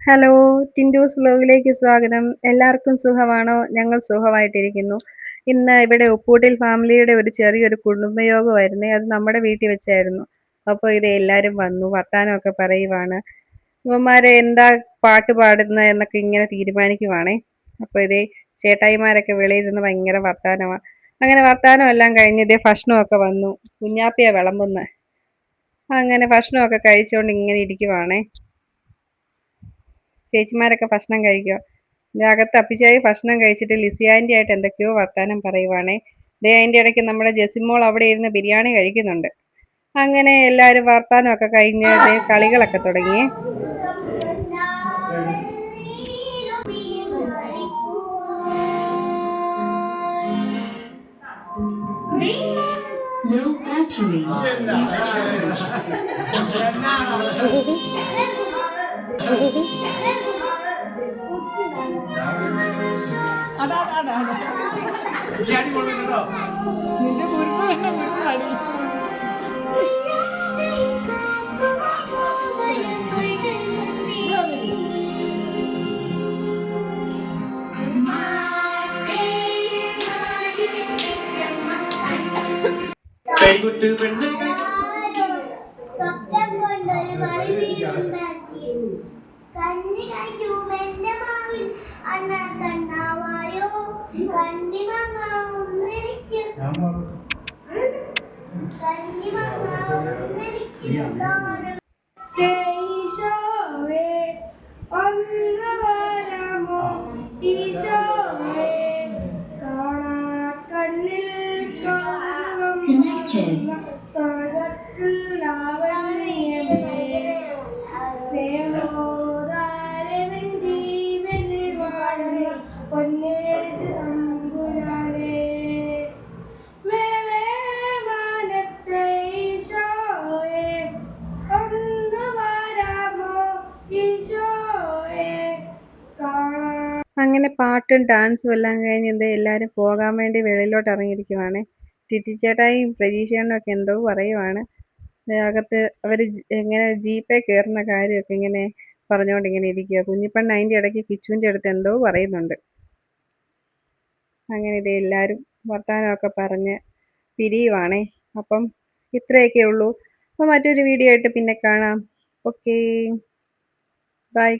Hello, ടിൻറ്റൂസ് വ്ലോഗിലേക്ക് സ്വാഗതം. എല്ലാവർക്കും സുഖമാണോ? ഞങ്ങൾ സുഖമായിട്ടിരിക്കുന്നു. ഇന്ന് ഇവിടെ ഉപ്പൂട്ടിൽ ഫാമിലിയുടെ ഒരു ചെറിയൊരു കുടുംബയോഗമായിരുന്നേ. അത് നമ്മുടെ വീട്ടിൽ വെച്ചായിരുന്നു. അപ്പോൾ ഇത് എല്ലാവരും വന്നു, വർത്താനമൊക്കെ പറയുവാണ്. ഇവന്മാരെ എന്താ പാട്ട് പാടുന്നത് എന്നൊക്കെ ഇങ്ങനെ തീരുമാനിക്കുവാണേ. അപ്പോൾ ഇതേ ചേട്ടായിമാരൊക്കെ വെളിയിൽ നിന്ന് ഭയങ്കര വർത്താനമാണ്. അങ്ങനെ വർത്താനം എല്ലാം കഴിഞ്ഞ് ഇതേ ഭക്ഷണമൊക്കെ വന്നു. കുഞ്ഞാപ്പിയാണ് വിളമ്പുന്നത്. അങ്ങനെ ഭക്ഷണമൊക്കെ കഴിച്ചുകൊണ്ട് ഇങ്ങനെ ഇരിക്കുവാണേ. ചേച്ചിമാരൊക്കെ ഭക്ഷണം കഴിക്കുക. അകത്ത് അപ്പിച്ചായി ഭക്ഷണം കഴിച്ചിട്ട് ലിസി ആൻറ്റി ആയിട്ട് എന്തൊക്കെയോ വർത്താനം പറയുവാണേ. ദേ അതിൻ്റെ ഇടയ്ക്ക് നമ്മുടെ ജെസിമോൾ അവിടെ ഇരുന്ന് ബിരിയാണി കഴിക്കുന്നുണ്ട്. അങ്ങനെ എല്ലാവരും വർത്താനമൊക്കെ കഴിഞ്ഞ് ദേ കളികളൊക്കെ തുടങ്ങി. കൈകുട്ട് പെണ്ണ് കണ്ണി കഴിക്കുമെന്റെ മാവിൽ അണ്ണ കണ്ണാവായോ കണ്ണി മാങ്ങാവുന്നെനിക്ക് കണ്ണി മാങ്ങാവുന്നെനിക്ക് ഈശോയെ ഒന്ന് വരാമോ ഈശോയെ കാണാ കണ്ണിൽ സ്വർഗത്തിൽ ലാവണ്യമേ സ്നേഹോദാരവൻ ജീവനിൽ വാഴുന്ന പൊന്നേശു തമ്പുരാനേ മാനത്തെ ഈശോയെ ഒന്ന് വരാമോ ഈശോയെ കാണാ. അങ്ങനെ പാട്ടും ഡാൻസും എല്ലാം കഴിഞ്ഞ് എന്താ എല്ലാവരും പോകാൻ വേണ്ടി വെളിയിലോട്ട് ഇറങ്ങിയിരിക്കുവാണ്. ടിറ്റിച്ചേട്ടായും പ്രതീക്ഷേണ്ണനും ഒക്കെ എന്തോ പറയുവാണ്. അകത്ത് അവർ എങ്ങനെ ജീപ്പേ കയറുന്ന കാര്യമൊക്കെ ഇങ്ങനെ പറഞ്ഞുകൊണ്ട് ഇങ്ങനെ ഇരിക്കുക. കുഞ്ഞിപ്പെണ്ണ് അതിൻ്റെ ഇടയ്ക്ക് കിച്ചുവിൻ്റെ അടുത്ത് എന്തോ പറയുന്നുണ്ട്. അങ്ങനെ ഇത് എല്ലാവരും വർത്തമാനമൊക്കെ പറഞ്ഞ് പിരിയുവാണേ. അപ്പം ഇത്രയൊക്കെ ഉള്ളൂ. അപ്പോൾ മറ്റൊരു വീഡിയോ ആയിട്ട് പിന്നെ കാണാം. Okay, by.